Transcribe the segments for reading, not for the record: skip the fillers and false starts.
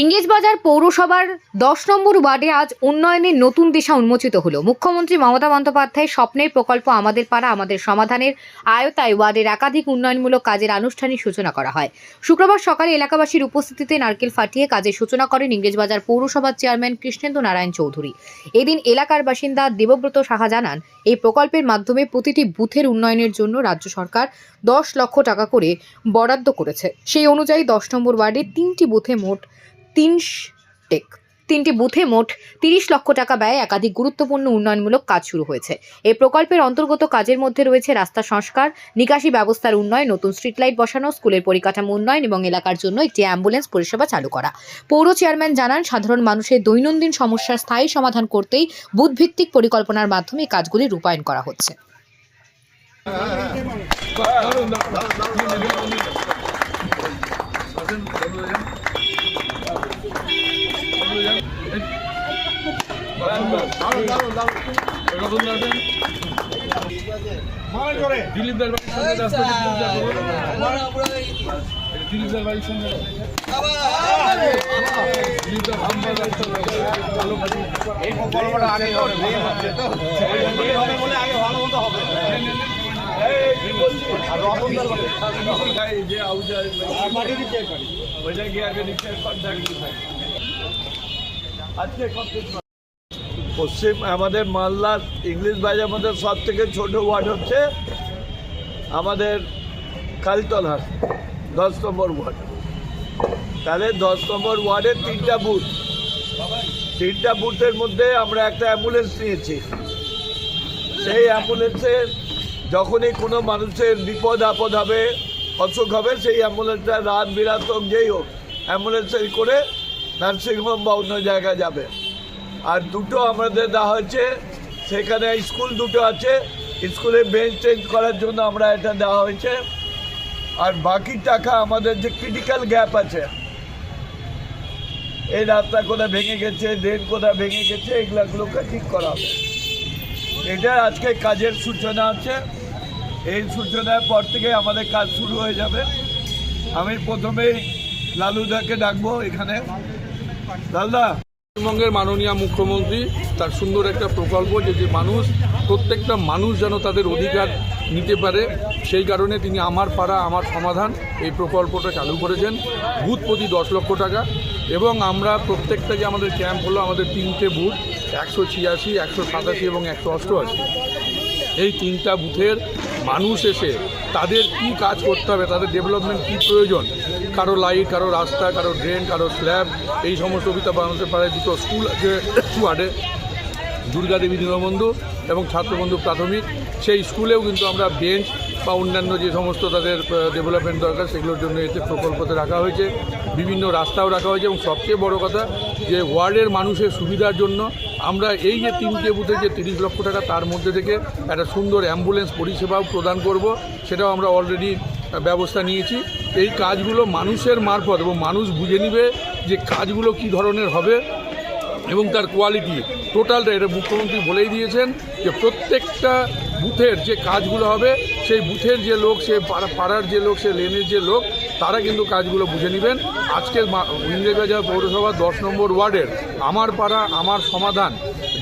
ইংরেজবাজার পৌরসভার 10 নম্বর ওয়ার্ডে আজ উন্নয়নের নতুন দিশা উন্মোচিত হলো। মুখ্যমন্ত্রী মমতা বন্দ্যোপাধ্যায়ের স্বপ্নের প্রকল্প আমাদের পাড়া আমাদের সমাধানের আয়তায় ওয়ার্ডের একাধিক উন্নয়নমূলক কাজের আনুষ্ঠানিক সূচনা করা হয়। শুক্রবার সকালে এলাকাবাসীর উপস্থিতিতে নারকেল ফাটিয়ে কাজের সূচনা করেন ইংরেজবাজার পৌরসভার চেয়ারম্যান কৃষ্ণেন্দু নারায়ণ চৌধুরী। এদিন এলাকার বাসিন্দা দেবব্রত সাহা জানান, এই প্রকল্পের মাধ্যমে প্রতিটি বুথের উন্নয়নের জন্য রাজ্য সরকার 10 লক্ষ টাকা করে বরাদ্দ করেছে। সেই অনুযায়ী 10 নম্বর ওয়ার্ডে তিনটি বুথে মোট 30 লক্ষ টাকা ব্যয়ে একাধিক গুরুত্বপূর্ণ উন্নয়নমূলক কাজ শুরু হয়েছে। এই প্রকল্পের অন্তর্গত কাজের মধ্যে রয়েছে রাস্তা সংস্কার, নিকাশি ব্যবস্থার উন্নয়ন, নতুন স্ট্রিট লাইট বসানো, স্কুলের পরিকাঠামো উন্নয়ন এবং এলাকার জন্য একটি অ্যাম্বুলেন্স পরিষেবা চালু করা। পৌর চেয়ারম্যান জানান, সাধারণ মানুষের দৈনন্দিন সমস্যার স্থায়ী সমাধান করতেই বুথভিত্তিক পরিকল্পনার মাধ্যমে এই কাজগুলি রূপায়ণ করা হচ্ছে। পশ্চিম আমাদের মালদার ইংলিশ বাজার মধ্যে সব থেকে ছোট ওয়ার্ড হচ্ছে আমাদের কালীতলার 10 নম্বর ওয়ার্ড। তাহলে 10 নম্বর ওয়ার্ডের 3টা বুথের মধ্যে আমরা একটা অ্যাম্বুলেন্স নিয়েছি। সেই অ্যাম্বুলেন্সের যখনই কোনো মানুষের বিপদ আপদ হবে, অসুখ হবে, সেই অ্যাম্বুলেন্সটা রাত বিরাত হোক যেই হোক অ্যাম্বুলেন্সে করে নার্সিংহোম বা অন্য জায়গায় যাবে। আর দুটো আমাদের দেওয়া হয়েছে, সেখানে স্কুল দুটো আছে, স্কুলে বেঞ্চ চেঞ্জ করার জন্য আমরা এটা দেওয়া হয়েছে। আর বাকি টাকা আমাদের যে ক্রিটিক্যাল গ্যাপ আছে, এই রাস্তা কোথায় ভেঙে গেছে, ড্রেন কোথায় ভেঙে গেছে, এগুলোকে ঠিক করা হবে। এটা আজকে কাজের সূচনা আছে। এই সূচনার পর থেকে আমাদের কাজ শুরু হয়ে যাবে। আমি প্রথমেই লালুদাকে ডাকবো এখানে। লালদা, পশ্চিমবঙ্গের মাননীয় মুখ্যমন্ত্রী তার সুন্দর একটা প্রকল্প যে প্রত্যেকটা মানুষ যেন তাদের অধিকার নিতে পারে, সেই কারণে তিনি আমার পাড়া আমার সমাধান এই প্রকল্পটা চালু করেছেন। বুথ প্রতি 10 লক্ষ টাকা এবং আমরা প্রত্যেকটা যে আমাদের ক্যাম্প হলো, আমাদের 3টে বুথ 186, 187 এবং 188। এই 3টা বুথের মানুষ এসে তাদের কি কাজ করতে হবে, তাদের ডেভেলপমেন্ট কী প্রয়োজন, কারো লাইট, কারো রাস্তা, কারো ড্রেন, কারো স্ল্যাব, এই সমস্ত বিতা মানুষের পাড়ায় 2টো স্কুল আছে ওয়ার্ডে, দুর্গাদেবী দীনবন্ধু এবং ছাত্রবন্ধু প্রাথমিক। সেই স্কুলেও কিন্তু আমরা বেঞ্চ বা অন্যান্য যে সমস্ত তাদের ডেভেলপমেন্ট দরকার সেগুলোর জন্য এতে প্রকল্পতে রাখা হয়েছে। বিভিন্ন রাস্তাও রাখা হয়েছে এবং সবচেয়ে বড় কথা যে ওয়ার্ডের মানুষের সুবিধার জন্য আমরা এই যে 3টে বুথে যে 30 লক্ষ টাকা, তার মধ্যে থেকে একটা সুন্দর অ্যাম্বুলেন্স পরিষেবাও প্রদান করব, সেটাও আমরা অলরেডি ব্যবস্থা নিয়েছি। এই কাজগুলো মানুষের মারফত এবং মানুষ বুঝে নিবে যে কাজগুলো কী ধরনের হবে এবং তার কোয়ালিটি টোটালটা। এটা মুখ্যমন্ত্রী বলেই দিয়েছেন যে প্রত্যেকটা বুথের যে কাজগুলো হবে, সেই বুথের যে লোক, সে পাড়ার যে লোক, সে লেনের যে লোক, তারা কিন্তু কাজগুলো বুঝে নেবেন। আজকের ইংরেজবাজার পৌরসভা 10 নম্বর ওয়ার্ডের আমার পাড়া আমার সমাধান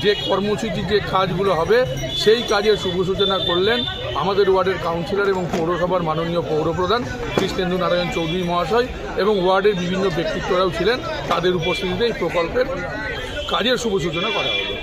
যে কর্মসূচির যে কাজগুলো হবে, সেই কাজের শুভ সূচনা করলেন আমাদের ওয়ার্ডের কাউন্সিলর এবং পৌরসভার মাননীয় পৌরপ্রধান কৃষ্ণেন্দু নারায়ণ চৌধুরী মহাশয় এবং ওয়ার্ডের বিভিন্ন ব্যক্তিত্বরাও ছিলেন। তাদের উপস্থিতিতে এই প্রকল্পের কাজের শুভ সূচনা করা হলো।